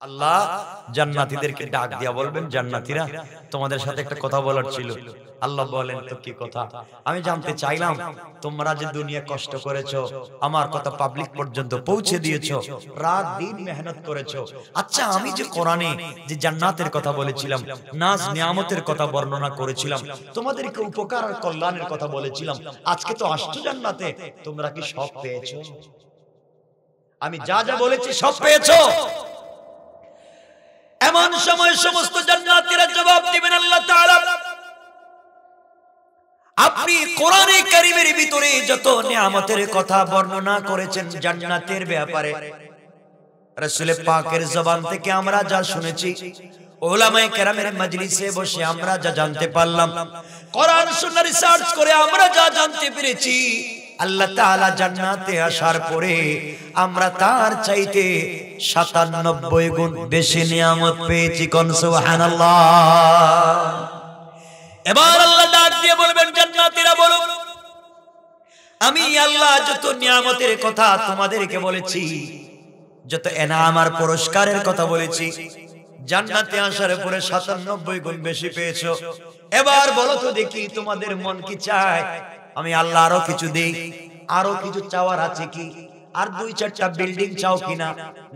আল্লাহ জান্নাতীদেরকে ডাক দিয়া বলবেন, জান্নাতীরা তোমাদের সাথে একটা কথা বলার ছিল। আল্লাহ বলেন, তো কি কথা? আমি জানতে চাইলাম তোমরা যে দুনিয়া কষ্ট করেছো, আমার কথা পাবলিক পর্যন্ত পৌঁছে দিয়েছো, রাত দিন মেহনত করেছো। আচ্ছা, আমি যে কোরআনে যে জান্নাতের কথা বলেছিলাম, নাজ নিয়ামতের কথা বর্ণনা করেছিলাম, তোমাদেরকে উপকার আর কল্যাণের কথা বলেছিলাম, আজকে তো আসছো জান্নাতে, তোমরা কি সব পেয়েছো? আমি যা যা বলেছি সব পেয়েছো? এমন সময় সমস্ত জান্নাতীরা জবাব দিবেন, আল্লাহ তাআলা আপনি কোরআনে কারীমের ভিতরে যত নিয়ামতের কথা বর্ণনা করেছেন জান্নাতের ব্যাপারে, রাসূল পাকের জবান থেকে আমরা যা শুনেছি, উলামায়ে কেরামের মজলিসে বসে আমরা যা জানতে পারলাম, কোরআন সুন্নাহ রিসার্চ করে আমরা যা জানতে পেরেছি, আল্লাহ তাআলা জান্নাতে আসার পরে আমরা তার চাইতে ৯৭ গুণ বেশি নিয়ামত পেয়েছি। কোন সুবহানাল্লাহ। এবার আল্লাহ ডাক দিয়ে বলবেন, জান্নাতীরা বলো, আমি আল্লাহ যত নিয়ামতের কথা তোমাদেরকে বলেছি, যত এনাম আর পুরস্কারের কথা বলেছি, জান্নাতে আসার পরে ৯৭ গুণ বেশি পেয়েছো। এবার বলো তো দেখি তোমাদের মন কি চায় আমি আল্লাহ আরো কিছু দেই? আরো কিছু চাওয়ার আছে কি? আর ২-৪টা বিল্ডিং চাও কিনা,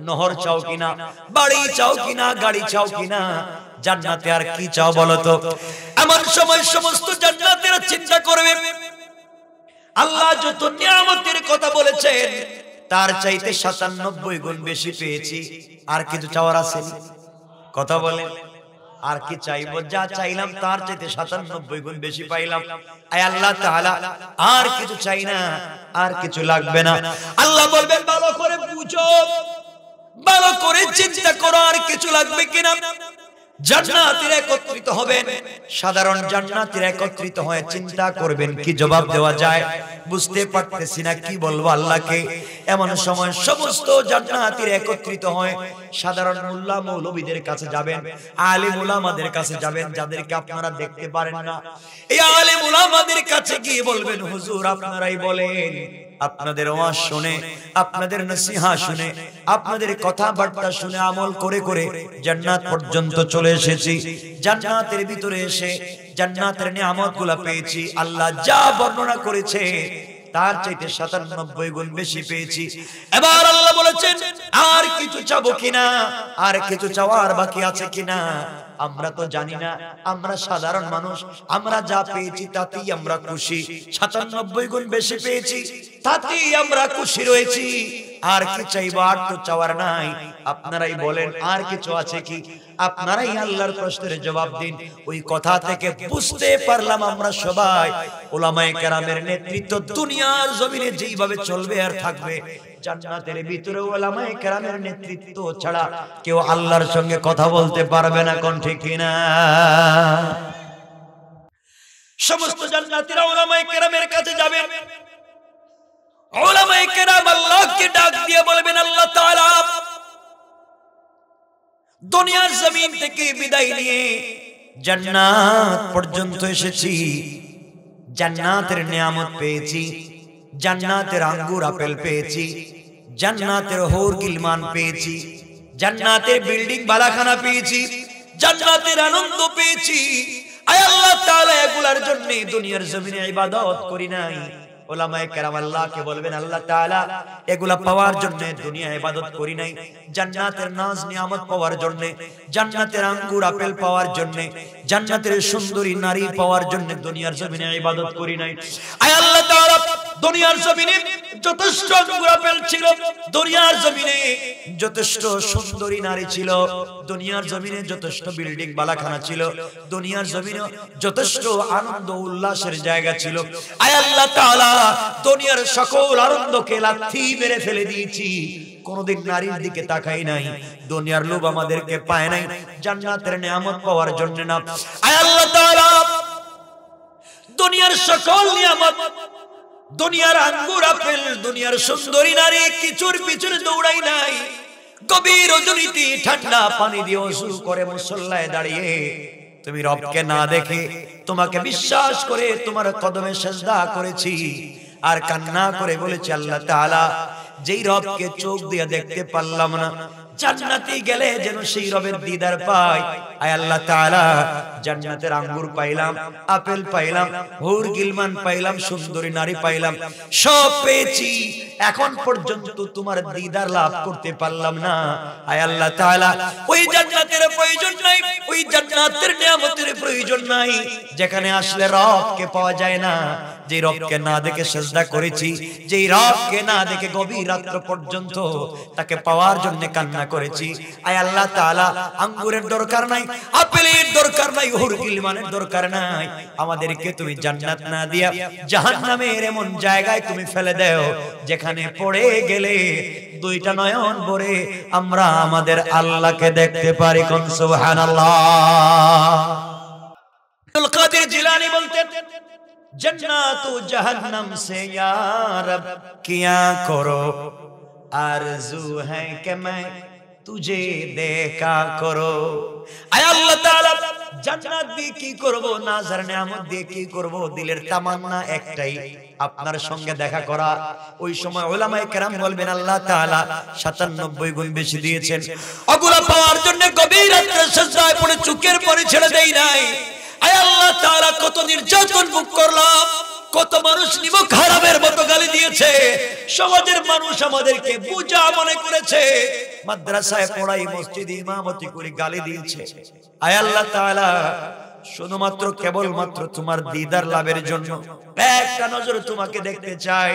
নহর চাও কিনা, বাড়ি চাও কিনা, গাড়ি চাও কিনা, জান্নাতে আর কি চাও বলো তো? এমন সময় সমস্ত জান্নাতীরা চিন্তা করবে, আল্লাহ যত নিয়ামতের কথা বলেছেন তার চাইতে ৯৭ গুণ বেশি পেয়েছি, আর কিছু চাওয়ার আছে? কথা বলেন, আর কি চাইবো? যা চাইলাম তার চাইতে ৯৭ গুণ বেশি পাইলাম। আয় আল্লাহ তাআলা আর কিছু চাই না, আর কিছু লাগবে না। আল্লাহ বলবেন, ভালো করে বুঝো, ভালো করে চিন্তা করো, আর কিছু লাগবে কিনা। জান্নাতীরা একত্রিত হবেন, সাধারণ জান্নাতীরা একত্রিত হয়ে চিন্তা করবেন কি জবাব দেওয়া যায়, বুঝতে পারতেছি না কি বলবো আল্লাহকে। এমন সময় সমস্ত জান্নাতীরা একত্রিত হয় সাধারণ মোল্লা মৌলবীদের কাছে যাবেন, আলেম উলামাদের কাছে যাবেন, যাদেরকে আপনারা দেখতে পারেন না। এই আলেম উলামাদের কাছে গিয়ে বলবেন, হুজুর আপনারাই বলেন, আপনাদের ওয়াজ শুনে, আপনাদের নসিহত শুনে, আপনাদের কথাবার্তা শুনে আমল করে করে জান্নাত পর্যন্ত চলে এসেছি। জান্নাতের ভিতরে এসে জান্নাতের নিয়ামতগুলো পেয়েছি, আল্লাহ যা বর্ণনা করেছে তার চাইতে ৯৭ গুণ বেশি পেয়েছি। এবার আল্লাহ বলেছেন, আর কিছু চাবো কিনা, আর কিছু চাওয়ার বাকি আছে কিনা? আমরা তো জানি না, আমরা সাধারণ মানুষ, আমরা যা পেয়েছি তাতেই আমরা খুশি। ৯৭ গুণ বেশি পেয়েছি, তাতেই আমরা খুশি রয়েছি। আর কি চাইবো? আর তো চাওয়ার নাই। আপনারাই বলেন, আর কিছু আছে কি? আপনারাই আল্লাহর প্রশ্নের জবাব দিন। ওই কথা থেকে বুঝতে পারলাম আমরা সবাই উলামায়ে কেরামের নেতৃত্ব দুনিয়ার জমিনে যেইভাবে চলবে আর থাকবে, জান্নাতের ভিতরে উলামায়ে কেরামের নেতৃত্ব ছাড়া কেউ আল্লাহর সঙ্গে কথা বলতে পারবে না। কোন ঠিক কিনা? সমস্ত জান্নাতীরা উলামায়ে কেরামের কাছে যাবেন। উলামায়ে কেরাম আল্লাহকে ডাক দিয়ে বলবেন, আল্লাহ তাআলা দুনিয়ার জমিন থেকে বিদায় নিয়ে জান্নাত পর্যন্ত এসেছি, জান্নাতের নিয়ামত পেয়েছি, জান্নাতের আঙ্গুর আপেল পেয়েছি, জান্নাতের হৌর গিলমান পেয়েছি, জান্নাতের বিল্ডিং বালাখানা পেয়েছি, জান্নাতের আনন্দ পেয়েছি। আয় আল্লাহ তাআলা এগুলার জন্য দুনিয়ার জমিনে ইবাদত করি নাই। উলামায়ে কেরাম আল্লাহকে বলবেন, আল্লাহ তাআলা এগুলা পাওয়ার জন্য দুনিয়া ইবাদত করি নাই, জান্নাতের নাজ নিয়ামত পাওয়ার জন্য, জান্নাতের আঙ্গুর আপেল পাওয়ার জন্য, জান্নাতের সুন্দরী নারী পাওয়ার জন্য দুনিয়ার জমিনে ইবাদত করি নাই। আয় আল্লাহ তাআলা দুনিয়ার জমিনে যথেষ্ট আঙ্গুর আপেল ছিল, দুনিয়ার জমিনে যথেষ্ট সুন্দরী নারী ছিল, দুনিয়ার জমিনে যথেষ্ট বিল্ডিং বালাখানা ছিল, দুনিয়ার জমিনে যথেষ্ট আনন্দ উল্লাসের জায়গা ছিল। আয় আল্লাহ তাআলা দুনিয়ার সকল আনন্দকে লাথি মেরে ফেলে দিয়েছি, কোনদিন নারীর দিকে তাকাই নাই, দুনিয়ার লোভ আমাদেরকে পায় নাই, জান্নাতের নিয়ামত পাওয়ার জন্য না। আয় আল্লাহ তাআলা দুনিয়ার সকল নিয়ামত, দুনিয়ার আঙ্গুর আপেল, দুনিয়ার সুন্দরী নারী কিছুর পিছনে দৌড়াই নাই। গভীর রজনীতে ঠান্ডা পানি দিয়ে ওযু করে মুসল্লায় দাঁড়িয়ে তুমি রবকে না দেখে, তোমাকে বিশ্বাস করে তোমার কদমে সিজদা করেছি আর কান্না করে বলেছি, আল্লাহ তাআলা যেই রবকে চোখ দিয়ে দেখতে পারলাম না, জান্নাতে গেলে যেন সেই রবের দিদার পাই। আয় আল্লাহ তাআলা, জান্নাতের আঙ্গুর পাইলাম, আপেল পাইলাম, হুর গিলমান পাইলাম, সুন্দরী নারী পাইলাম, সব পেয়েছি, এখন পর্যন্ত তোমার দিদার লাভ করতে পারলাম না। আয় আল্লাহ তাআলা, ওই জান্নাতের প্রয়োজন নাই, ওই জান্নাতের নিয়ামতের প্রয়োজন নাই যেখানে আসলে রবকে পাওয়া যায় না, যে রবকে না দেখে সিজদা করেছি, যেই রবকে না দেখে গভীর রাত্র পর্যন্ত তাকে পাওয়ার জন্য কান্না করেছি। আয় আল্লাহ তাআলা, আঙ্গুরের দরকার নাই, আপেলের দরকার নাই, হুর গিলমানের দরকার নাই, আমাদেরকে তুমি জান্নাত না দিয়া জাহান্নামের এমন জায়গায় তুমি ফেলে দাও যেখানে পড়ে গেলে দুইটা নয়ন ভরে আমরা আমাদের আল্লাহকে দেখতে পারি। কোন সুবহানাল্লাহ। আব্দুল কাদের জিলানী বলতেন, जन्नत जहन्नम से या रब किया करो, आरज़ू है कि मैं तुझे देखा करो। आय अल्लाह ताआला, জান্নাত দিয়ে কি করব, নাজার নিয়ামত দিয়ে কি করব, দিলের তামান্না একটাই, আপনার সঙ্গে দেখা করা। ওই সময় উলামায়ে কেরাম বলবেন আল্লাহ তাআলা 97 গুণ বেশি দিয়েছেন, ওগুলা পাওয়ার জন্য গভীর রাতে সিজদায় পড়ে চোখের পানি ছেড়ে দেই নাই। আয় আল্লাহ তাআলা, কত নির্যাতন ভোগ করলাম, কত মানুষ নিমক হারামের মতো গালি দিয়েছে, সমাজের মানুষ আমাদেরকে বোঝা মনে করেছে, মাদ্রাসায় পড়াই, মসজিদে ইমামতি করে গালি দিয়েছে। আয় আল্লাহ তাআলা, শুধুমাত্র কেবলমাত্র তোমার দিদার লাভের জন্য একটা নজর তোমাকে দেখতে চাই,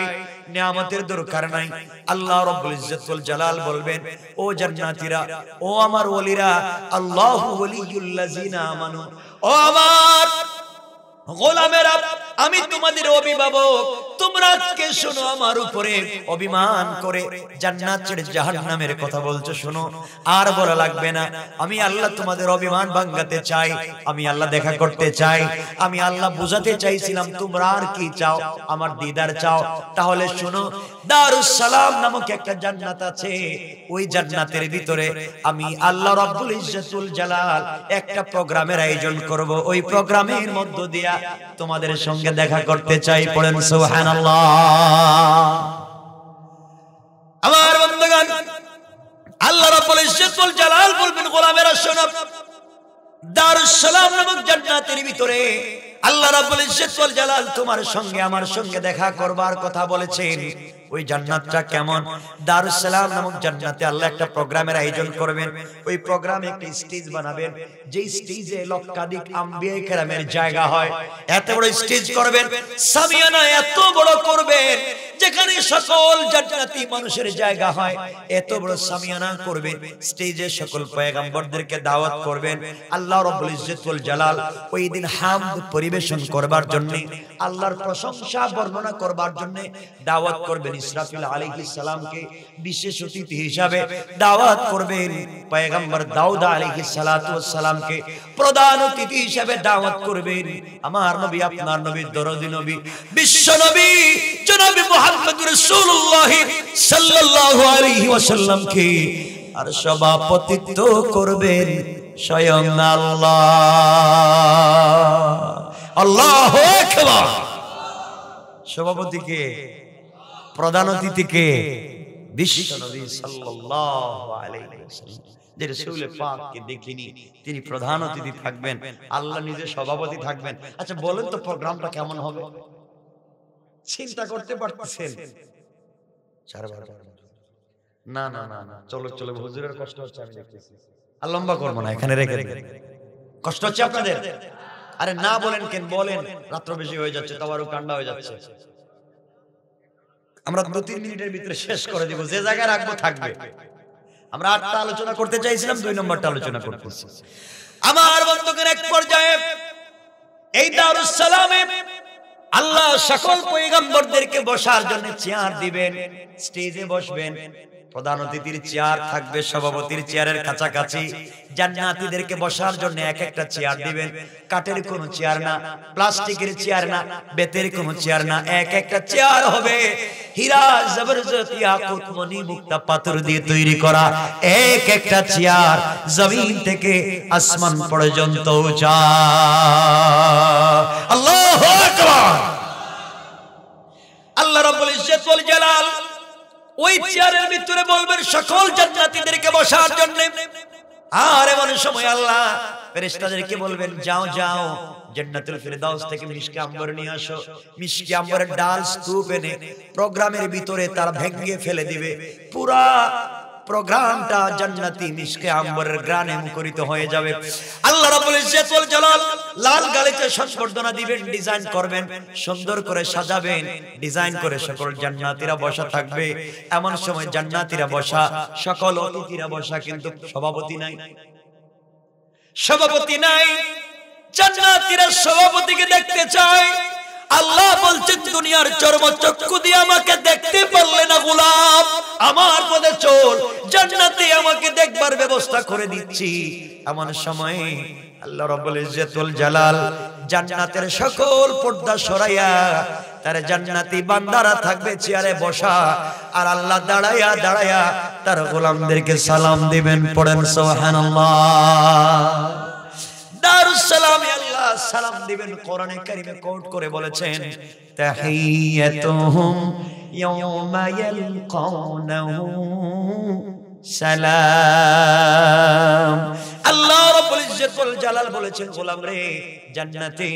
নিয়ামতের দরকার নাই। আল্লাহ রাব্বুল ইজ্জত ওয়াল জালাল বলবেন, ও জান্নাতীরা, ও আমার ওলিরা, আল্লাহু ওয়ালিয়ুল লাযিনা আমানু, ও আমার গোলামেরা, আমি তোমাদের অভিভাবক, তোমরা আজকে শোনো, আমার উপরে অভিমান করে জান্নাত ছেড়ে জাহান্নামের কথা বলছো, শোনো, আর বলা লাগবে না। আমি আল্লাহ তোমাদের অভিমান ভাঙাতে চাই, আমি আল্লাহ দেখা করতে চাই, আমি আল্লাহ বুঝাতে চাইছিলাম তোমরা আর কি চাও, আমার দিদার চাও। তাহলে শোনো, দারুস সালাম নামক একটা জান্নাত আছে, ওই জান্নাতের ভিতরে আমি আল্লাহ রাব্বুল ইজ্জতুল জালাল একটা প্রোগ্রামের আয়োজন করব, ওই প্রোগ্রামের মধ্য দিয়া তোমাদের সঙ্গে দেখা করতে চাই। পড়েন সুবহানাল্লাহ। আমার বন্ধুগণ, আল্লাহ রাব্বুল ইজ্জতুল জালাল বলবেন, গোলামেরা শোনো, দারুস সালাম নামক জান্নাতের ভিতরে আল্লাহ রাব্বুল ইজ্জতুল জালাল তোমার সঙ্গে আমার সঙ্গে দেখা করবার কথা বলেছেন। ওই জান্নাতটা কেমন? দারুস সালাম নামক জান্নাতে আল্লাহ একটা প্রোগ্রামের আয়োজন করবেন, ওই প্রোগ্রামে একটা স্টেজ বানাবেন, যে স্টেজে লক্ষাধিক আম্বিয়া কেরামের জায়গা হয়, এত বড় স্টেজ করবেন, সামিয়ানা এত বড় করবেন যেখানে সকল জান্নাতি মানুষের জায়গা হয়, এত বড় সামিয়ানা করবেন, স্টেজে সকল পয়গম্বরদেরকে দাওয়াত করবেন। আল্লাহ রাব্বুল ইজ্জত ওয়াল জালাল ওই দিন হামদ পরিবেশন করবার জন্য, আল্লাহর প্রশংসা বর্ণনা করবার জন্য দাওয়াত করবেন। ইসরাফিল আলাইহিস সালামকে বিশেষ অতিথি হিসাবে দাওয়াত করবেন, পয়গম্বর দাউদ আলাইহিস সালাতু ওয়াস সালামকে প্রধান অতিথি হিসাবে দাওয়াত করবেন। আমার নবী, আপনার নবী, দরদি নবী, বিশ্ব নবী জনাব মুহাম্মদ রাসূলুল্লাহ সাল্লাল্লাহু আলাইহি ওয়াসাল্লামকে আর সভাপতিত্ব করবেন স্বয়ং আল্লাহ। আল্লাহু আকবার। সভাপতিকে, প্রধান অতিথিকে বিশ্ব নবী সাল্লাল্লাহু আলাইহি ওয়াসাল্লাম, যে রাসূল পাককে দেখিনি, তিনি প্রধান অতিথি থাকবেন, আল্লাহ নিজে সভাপতি থাকবেন। আচ্ছা বলেন তো প্রোগ্রামটা কেমন হবে? চিন্তা করতে পারতেছেন? না না না না, চলো চলো, হুজুরের কষ্ট হচ্ছে, আমি দেখতেছি, আর লম্বা করবো না, এখানে রেখে দেন। কষ্ট হচ্ছে আপনাদের? আরে না বলেন কেন, বলেন, রাত্র বেশি হয়ে যাচ্ছে, তাওয়ারও কান্ডা হয়ে যাচ্ছে। আমরা 2-3 মিনিটের ভিতরে শেষ করে দিব, যে জায়গায় রাখবো থাকবে। আমরা 8টা আলোচনা করতে চাইছিলাম, 2 নম্বরটা আলোচনা করতেছি। আমার বন্ধুগণ, এক পর্যায়ে এই দারুস সালামে আল্লাহ সকল পয়গম্বরদেরকে বসার জন্য চেয়ার দিবেন, স্টেজে বসবেন, প্রধান অতিথির চেয়ার থাকবে সভাপতির চেয়ারের কাছাকাছি, জান্নাতীদেরকে বসার জন্য এক একটা চেয়ার দিবেন, কাঠের কোনো চেয়ার না, প্লাস্টিকের চেয়ার না, বেতের কোনো চেয়ার না, এক একটা চেয়ার হবে হীরা জবরদস্ত ইয়াকুত মণি মুক্তা পাথর দিয়ে তৈরি করা, এক একটা চেয়ার জমিন থেকে আসমান পর্যন্ত উঁচা। আল্লাহু আকবার। আল্লাহ রাব্বুল ইজ্জত ওয়াল জালাল ওই চেয়ারের ভিতরে বলবেন সকল জান্নাতীদেরকে বসার জন্য। আর এমন সময় আল্লাহ ফেরেশতাদেরকে বলবেন যাও যাও জান্নাতুল ফিরদাউস থেকে মিশকে আম্বর নিয়ে আসো। মিশকে আম্বরের ডাল স্তূপ এনে প্রোগ্রামের ভিতরে তার ভেঙে ফেলে দিবে। পুরা প্রোগ্রামটা জান্নাতি মিশকে আম্বরের গ্রানে মুখরিত হয়ে যাবে। আল্লাহ রাব্বুল ইজ্জত ওয়াল জালাল লাল গালিচা সংবর্ধনা দিবেন, ডিজাইন করবেন, সুন্দর করে সাজাবেন, ডিজাইন করে সকল জান্নাতীরা বসা থাকবে। এমন সময় জান্নাতীরা বসা, সকল অতিথিরা বসা, কিন্তু সভাপতি নাই, সভাপতি নাই। জান্নাতীরা সভাপতিকে দেখতে চায়। আল্লাহ বলছেন দুনিয়ার চর্মচক্ষু দিয়ে আমাকে দেখতে পারলে না গোলাম, আমার পদে চল, জান্নাতে আমাকে দেখবার ব্যবস্থা করে দিচ্ছি। এমন সময় আল্লাহ রাব্বুল ইজ্জত ওয়াল জালাল জান্নাতের সকল পর্দা সরাইয়া তার জান্নাতি বান্দারা থাকবে চেয়ারে বসা, আর আল্লাহ দাঁড়ায়া দাঁড়ায়া তার গোলামদেরকে সালাম দিবেন। পড়েন সুবহানাল্লাহ। দারুস সালামে আল্লাহ সালাম দিবেন। কোরআনে কারিমে কোট করে বলেছেন তাহিয়াতুহুম ইয়াওমা ইয়ালকাউনাহু সালাম। আল্লাহ রাব্বুল ইজ্জত ওয়াল জালাল বলেছেন গোলাম রে, জান্নাতে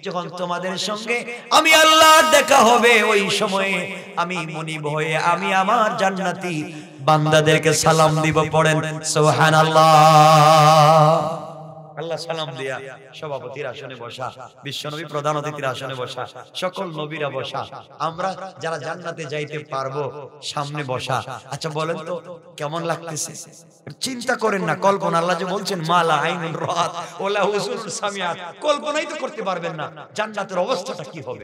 যখন তোমাদের সঙ্গে আমি আল্লাহ দেখা হবে, ওই সময়ে আমি মনিব হয়ে আমি আমার জান্নাতি বান্দাদেরকে সালাম দিব। পড়েন সুবহানাল্লাহ। আল্লাহ সালাম দিয়া সভাপতির আসনে বসা, বিশ্বনবী প্রধান অতিথির আসনে বসা, সকল নবীরা বসা, আমরা যারা জান্নাতে যাইতে পারবো সামনে বসা। আচ্ছা বলেন তো কেমন লাগতেছে? চিন্তা করেন না, কল্পনা। আল্লাহ যে বলছেন মালা আইনুন রাত ওয়ালা উযুনুন সামিআত, কল্পনাই তো করতে পারবেন না জান্নাতের অবস্থাটা কি হবে।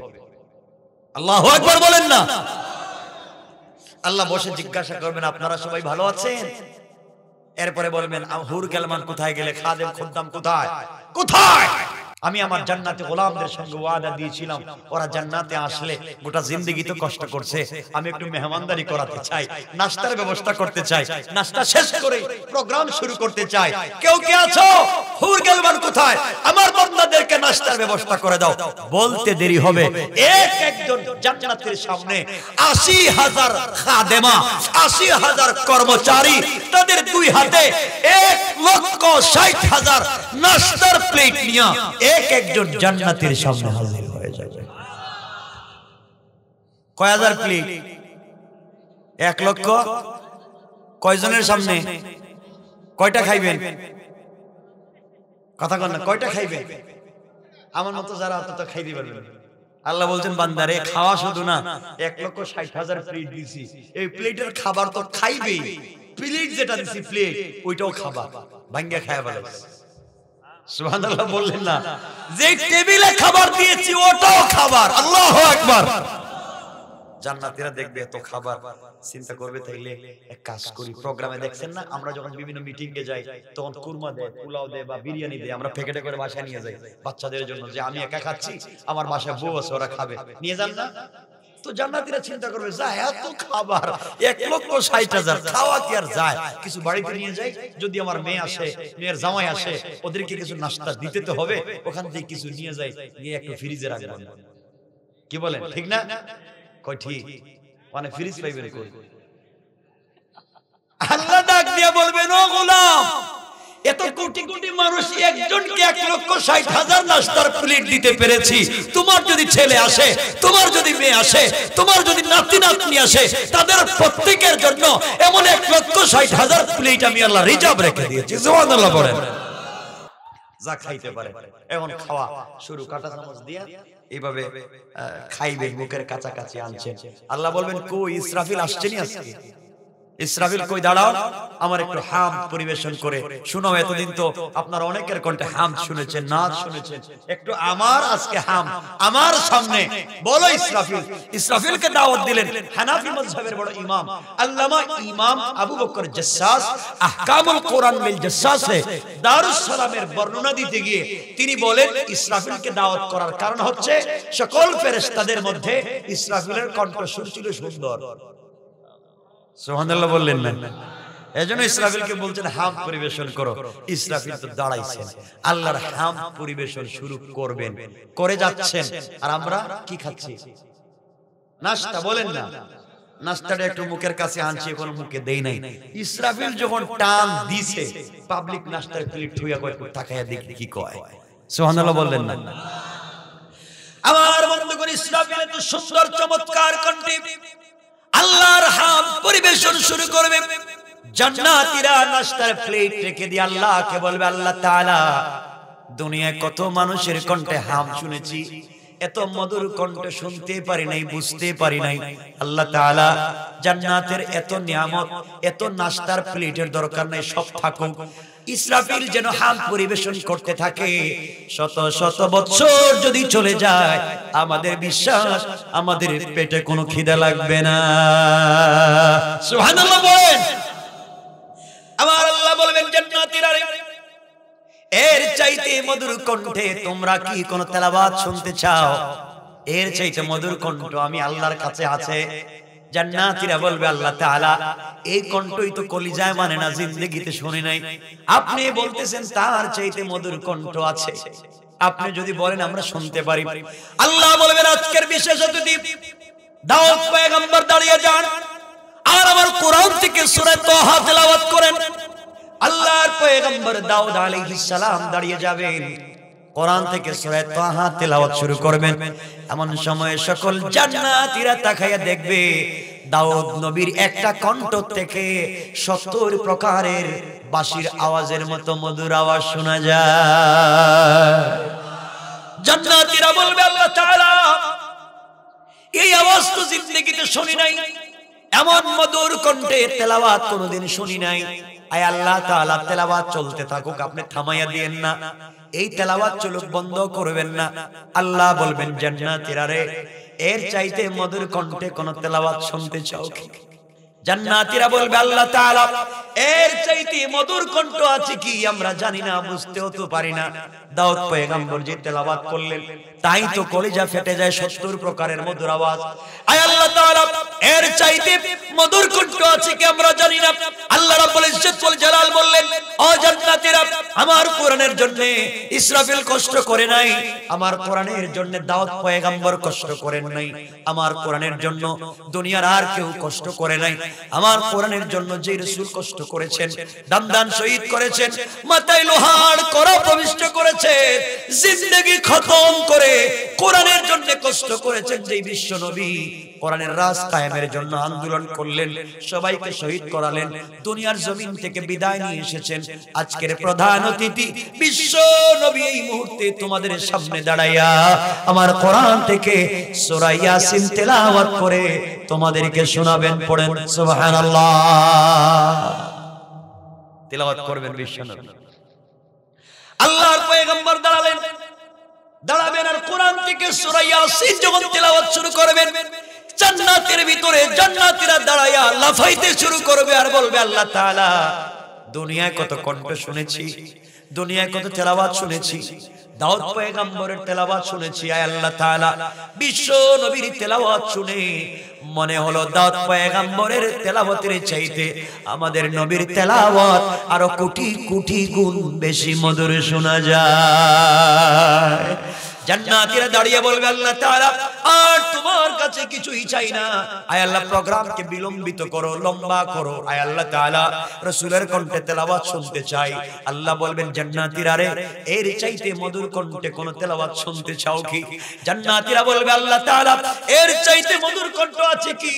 আল্লাহু আকবার বলেন না। আল্লাহ বসে জিজ্ঞাসা করবেন আপনারা সবাই ভালো আছেন? এরপরে বলবেন হুর গেলমান কোথায় গেলে, খাদেম খুদ্দাম কোথায় কোথায়? আমি আমার জান্নাতে গোলামদের সঙ্গে ওয়াদা দিয়েছিলাম, ওরা জান্নাতে আসলে গোটা জিন্দেগি তো কষ্ট করছে, আমি একটু মেহমানদারি করাতে চাই, নাস্তার ব্যবস্থা করতে চাই, নাস্তা শেষ করে প্রোগ্রাম শুরু করতে চাই। কেউ কে আছো? হুর গেলমান কোথায়? আমার বান্দাদেরকে নাস্তার ব্যবস্থা করে দাও। বলতে দেরি হবে, এক একজন জান্নাতের সামনে ৮০,০০০ খাদেমা, ৮০,০০০ কর্মচারী, তাদের দুই হাতে ১,৬০,০০০ নাস্তার প্লেট নিয়ে এক একজন জান্নাতের সামনে হাজির হয়ে যাবে। কয় হাজার প্লেট? ১,০০,০০০। কয়জনের সামনে? কয়টা খাইবেন? কথা কন না, কয়টা খাইবেন? আমার মতো যারা অত তো খাইতে পারবেন। আল্লাহ বলছেন বান্দারে খাওয়া শুধু না, ১,৬০,০০০ প্লেট দিছি, এই প্লেটের খাবার তো খাইবেই, প্লেট যেটা দিছি প্লেট ওইটাও খাবার, ভাঙ্গা খায়া বলে সুবহানাল্লাহ বললেন না? যে টেবিলে খাবার দিয়েছি ওটাও খাবার। আল্লাহু আকবার। জান্নাতীরা দেখবে এত খাবার, চিন্তা করবে তাইলে এক কাজ করি, প্রোগ্রামে দেখছেন না আমরা যখন বিভিন্ন মিটিং এ যাই তখন কুরমা দেয়, পোলাও দেয় বা বিরিয়ানি দেয়, আমরা প্যাকেটে করে বাসায় নিয়ে যাই বাচ্চাদের জন্য, যে আমি একা খাচ্ছি, আমার বাসায় বউ আছে ওরা খাবে, নিয়ে যান না? তো জান্নাতীরা চিন্তা করবে যা এত খাবার, ১,৬০,০০০ খাওয়া কি আর যায়? কিছু বাড়িতে নিয়ে যাই, যদি আমার মেয়ে আসে, মেয়ের জামাই আসে, ওদেরকে কিছু নাস্তা দিতে তো হবে, ওখান থেকে কিছু নিয়ে যাই, নিয়ে একটু ফ্রিজে রাখবো। কি বলেন, ঠিক না? কই ঠিক, মানে ফ্রিজ পাইবেন কই? আল্লাহ ডাক দিয়া বলবেন ও গোলাম, এত কোটি কোটি মানুষ একজনকে ১,৬০,০০০ নাস্তার প্লেট দিতে পেরেছি, তোমার যদি ছেলে আসে, তোমার যদি মেয়ে আসে, তোমার যদি নাতি নাতনি আসে, তাদের প্রত্যেকের জন্য এমন ১,৬০,০০০ প্লেট আমি আল্লাহ রিজার্ভ রেখে দিয়েছি। সুবহানাল্লাহ বলেন। যা খাইতে পারে এমন খাওয়া শুরু, কাঁটা চামচ দিয়া এইভাবে খাইবে, মুখের কাছাকাছি আনছেন। আল্লাহ বলবেন কই ইসরাফিল আসছেনি আজকে? ইসরাফিল কই, দাঁড়াও, আমার একটু হামদ পরিবেশন করে শোনাও। এতদিন তো আপনারা অনেকের কণ্ঠে হামদ শুনেছেন, নাচ শুনেছেন, একটু আমার আজকে হামদ আমার সামনে বলো। ইসরাফিল, ইসরাফিলকে দাওয়াত দিলেন হানাফি মাযহাবের বড় ইমাম আল্লামা ইমাম আবু বকর জাসসাস আহকামুল কোরআন মিল জাসসাসে দারুস সালামের বর্ণনা দিতে গিয়ে তিনি বলেন ইসরাফিলকে দাওয়াত করার কারণ হচ্ছে সকল ফেরেশতাদের মধ্যে ইসরাফিলের কণ্ঠস্বর ছিল সুন্দর। সুবহানাল্লাহ বললেন না? এজন্য ইসরাফিলকে বলছেন হামদ পরিবেশন করো। ইসরাফিল তো দাঁড়াইছেন, আল্লাহর হামদ পরিবেশন শুরু করবেন, করে যাচ্ছেন, আর আমরা কি খাচ্ছি? নাস্তা। বলেন না, নাস্তাটা একটু মুখের কাছে আনছি, এখন মুখে দেই নাই। ইসরাফিল যখন টান দিছে, পাবলিক নাস্তার প্লেট থুইয়া কয় তাকায়া দেখি কি কয়। সুবহানাল্লাহ বললেন না? আমার বন্ধুগণ, ইসরাফিল তো সুন্দর চমৎকার কণ্ঠে আল্লাহর হাম পরিবেশন শুরু করবে। জান্নাতীরা নাস্তার প্লেট রেখে দিয়ে আল্লাহকে বলবে, আল্লাহ তাআলা, দুনিয়ায় কত মানুষের কণ্ঠে হাম শুনেছি, এত মধুর কণ্ঠ শুনতে পারি নাই, বুঝতে পারি নাই। আল্লাহ তাআলা, জান্নাতের এত নিয়ামত, এত নাস্তার প্লেটের দরকার নাই, সব থাকুক। ইসরাফিল যেন হাম পরিবেশন করতে থাকে। শত শত বছর যদি চলে যায়, আমাদের বিশ্বাস আমাদের পেটে কোনো খিদা লাগবে না। সুবহানাল্লাহ বলেন। আমার আল্লাহ বলবেন, জান্নাতীরা, এর চাইতে মধুর কণ্ঠে তোমরা কি কোন তেলাওয়াত শুনতে চাও? এর চাইতে মধুর কণ্ঠ আমি আল্লাহর কাছে আছে। জান্নাতীরা বলবে, আল্লাহ তাআলা, এই কণ্ঠই তো কলিজায় মানে না, জিন্দেগিতে শুনি নাই। আপনি বলতেছেন তার চাইতে মধুর কণ্ঠ আছে, আপনি যদি বলেন আমরা শুনতে পারি। আল্লাহ বলবেন, আজকের বিশেষ অতিথি দাউদ পয়গম্বর দাঁড়িয়ে যান আর আমার কোরআন থেকে সূরা তাহা তেলাওয়াত করেন। আল্লাহর পয়গম্বর দাউদ আলাইহিস সালাম দাঁড়িয়ে যাবেন, কোরআন থেকে সূরা তাহা তেলাওয়াত শুরু করবেন। এমন সময় সকল জান্নাতীরা তাকায়া দেখবে, দাউদ নবীর একটা কণ্ঠ থেকে 70 প্রকারের বাঁশির আওয়াজের মতো মধুর আওয়াজ শোনা যায়। জান্নাতীরা বলবে, আল্লাহ তাআলা, এই আওয়াজ তো জিন্দেগিতে শুনি নাই, এমন মধুর কণ্ঠে তেলাওয়াত কোনোদিন শুনি নাই। আয় আল্লাহ তাআলা, তেলাওয়াত চলতে থাকুক, আপনি থামাইয়া দিয়েন না, এই তেলাওয়াত চলুক, বন্ধ করবেন না। আল্লাহ বলবেন, জান্নাতীরা রে, এর চাইতে মধুর কণ্ঠে কোন তেলাওয়াত শুনতে চাও কি? জান্নাতীরা বলবে, আল্লাহ তাআলা, এর চাইতে মধুর কণ্ঠ আছে কি আমরা জানি না, বুঝতেও তো পারি না। দাউদ পয়গম্বর যে তেলাওয়াত করলেন, তাই তো কলিজা ফেটে যায়, 70 প্রকারের মধুর আওয়াজ। আয় আল্লাহ তাআলা, এর চাইতে মধুর কণ্ঠ আছে কি আমরা জানি না। আল্লাহ রাব্বুল ইজ্জত ওয়াল জালাল বললেন, ও জান্নাতীরা, আমার কোরআনের জন্য ইসরাফিল কষ্ট করে নাই, আমার কোরআনের জন্য দাউদ পয়গম্বর কষ্ট করেন নাই, আমার কোরআনের জন্য দুনিয়ার আর কেউ কষ্ট করে নাই। আমার কোরআনের জন্য যে রাসূল কষ্ট করেছেন, দামদান শহীদ করেছেন, মাথায় লোহার কড়া প্রবিষ্ট করেছেন, জিন্দেগি খতম করে কোরআনের জন্য কষ্ট করেছেন, যে বিশ্ব নবী কোরআনের রাজ কায়েমের জন্য আন্দোলন করলেন, সবাইকে শহীদ করালেন, দুনিয়ার জমিন থেকে বিদায় নিয়ে এসেছেন। আজকের প্রধান অতিথি বিশ্ব নবী এই মুহূর্তে তোমাদের সামনে দাঁড়াইয়া আমার কোরআন থেকে সূরা ইয়াসিন তেলাওয়াত করে তোমাদেরকে শোনাবেন। পড়েন সুবহানাল্লাহ। তেলাওয়াত করবেন বিশ্ব নবী। আল্লাহর পয়গম্বর দাঁড়াবেন আর কোরআন থেকে সূরা ইয়াসিন যখন তেলাওয়াত শুরু করবেন, জান্নাতের ভিতরে জান্নাতীরা দাঁড়ায়া লাফাইতে শুরু করবে আর বলবে, আল্লাহ তাআলা, দুনিয়ায় কত কণ্ঠ শুনেছি, দুনিয়ায় কত তেলাওয়াত শুনেছি, দাউদ পয়গম্বরের তেলাওয়াত শুনেছি। আয় আল্লাহ তাআলা, বিশ্ব নবীর তেলাওয়াত শুনে মনে হলো দাউদ পয়গম্বরের তেলাওয়াতের চাইতে আমাদের নবীর তেলাওয়াত আরো কোটি কোটি গুণ বেশি মধুর শোনা যায়। জান্নাতীরা দাঁড়িয়ে বলবে, আল্লাহ তাআলা, আর তোমার কাছে কিছুই চাই না। আয় আল্লাহ, প্রোগ্রামকে বিলম্বিত করো, লম্বা করো। আয় আল্লাহ তাআলা, রাসূলের কণ্ঠে তেলাওয়াত শুনতে চাই। আল্লাহ বলবেন, জান্নাতীরা রে, এর চাইতে মধুর কণ্ঠে কোন তেলাওয়াত শুনতে চাও কি? জান্নাতীরা বলবে, আল্লাহ তাআলা, এর চাইতে মধুর কণ্ঠ আছে কি?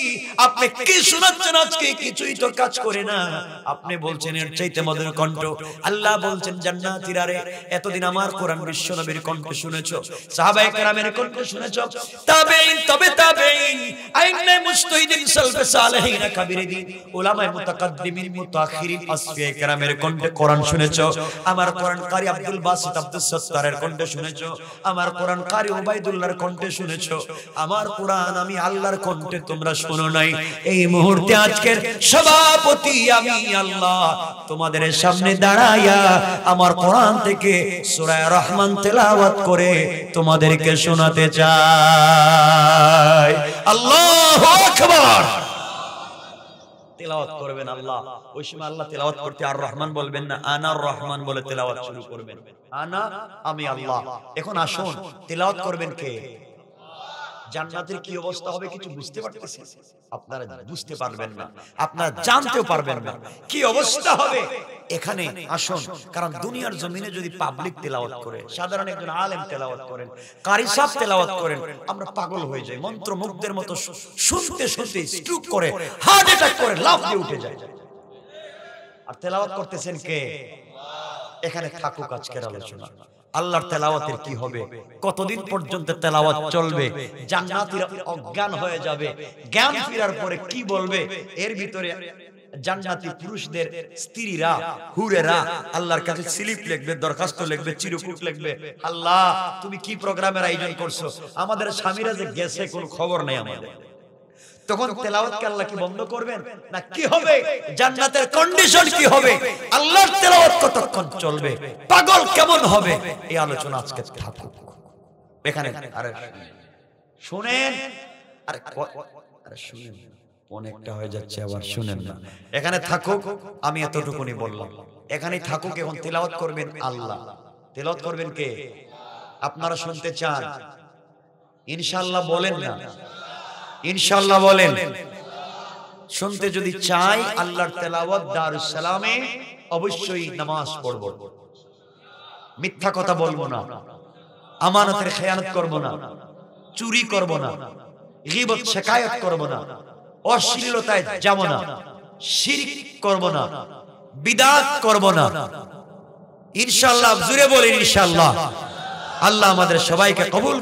আপনি কি শোনাচ্ছেন আজকে? কিছুই তো কাজ করে না, আপনি বলছেন এর চাইতে মধুর কণ্ঠ। আল্লাহ বলছেন, জান্নাতীরা রে, এতদিন আমার কোরআন বিশ্ব নবীর কণ্ঠে শুনেছো, সাহাবায়ে কেরামের কণ্ঠে শুনেছো, তাবেঈন, তবে তাবেঈন, আইম্মে মুজতাহিদিন, সালফে সালেহিন, কাবিরিন, উলামায়ে মুতাকাদ্দিমিন, মুতাআখিরিন, আসফিয়ায়ে কেরামের কণ্ঠে কোরআন শুনেছো। আমার কোরআন কারি আব্দুল বাসিত, আব্দুস সত্তারের কণ্ঠে শুনেছো। আমার কোরআন কারি উবাইদুল্লাহর কণ্ঠে শুনেছো। আমার কোরআন আমি আল্লাহর কণ্ঠে তোমরা শোনো নাই। এই মুহূর্তে আজকের সভাপতি আমি আল্লাহ তোমাদের সামনে দাঁড়াইয়া আমার কোরআন থেকে সূরা রহমান তেলাওয়াত করে তোমাদেরকে শোনাতে চাই। আল্লাহু আকবার। তেলাওয়াত করবেন আল্লাহ। ওই সময় আল্লাহ তেলাওয়াত করতে আর রহমান বলবেন না, আনার রহমান বলে তেলাওয়াত শুরু করবেন। আনা, আমি আল্লাহ। এখন আসুন, তেলাওয়াত করবেন কে? জান্নাতের কি অবস্থা হবে কিছু বুঝতে পারতেছেন? আপনারা বুঝতে পারবেন না, আপনারা জানতেও পারবেন না কি অবস্থা হবে। এখানে আসুন, কারণ দুনিয়ার জমিনে যদি পাবলিক তেলাওয়াত করে, সাধারণ একজন আলেম তেলাওয়াত করেন, কারি সাহেব তেলাওয়াত করেন, আমরা পাগল হয়ে যাই, মন্ত্রমুগ্ধের মতো শুনতে শুনতে স্ট্রোক করে, হার্ট অ্যাটাক করে লাফ দিয়ে উঠে যায়। আর তেলাওয়াত করতেছেন কে? এখানে থাকুক আজকের আলোচনা। আল্লাহর তেলাওয়াতের কি হবে, কতদিন পর্যন্ত তেলাওয়াত চলবে, জান্নাতীরা অজ্ঞান হয়ে যাবে, জ্ঞান ফেরার পরে কি বলবে, এর ভিতরে জান্নাতি পুরুষদের স্ত্রীরা, হুরেরা আল্লাহর কাছে স্লিপ লিখবে, দরখাস্ত লিখবে, চিরকুট লিখবে, আল্লাহ তুমি কি প্রোগ্রামের আয়োজন করছো, আমাদের স্বামীরা যে গেছে কোনো খবর নেই আমাদের। তখন তেলাওয়াতকে আল্লাহ কি বন্ধ করবেন না কি হবে? জান্নাতের কন্ডিশন কি হবে? আল্লাহর তেলাওয়াত কতক্ষণ চলবে? পাগল কেমন হবে? এই আলোচনা আজকে থাকুক এখানে। আরে শুনেন, আরে শুনেন, অনেকটা হয়ে যাচ্ছে, আবার শুনেন না। এখানে থাকুক, আমি এতটুকুনি বললাম, এখানেই থাকুক। এখন তেলাওয়াত করবেন আল্লাহ। তেলাওয়াত করবেন কে? আপনারা শুনতে চান? ইনশাআল্লাহ বলেন না, ইনশাআল্লাহ বলেন। শুনতে যদি চাই আল্লাহর তেলাওয়াত দারুস সালামে অবশ্যই নামাজ পড়ব, মিথ্যা কথা বলবো না, আমানতের খেয়ানত করব না, চুরি করব না, গীবত শিকায়ত করব না, অশ্লীলতায় যাব না, শিরক করব না, বিদআত করব না। ইনশাআল্লাহ জোরে বলেন ইনশাআল্লাহ। আল্লাহ আমাদের সবাইকে কবুল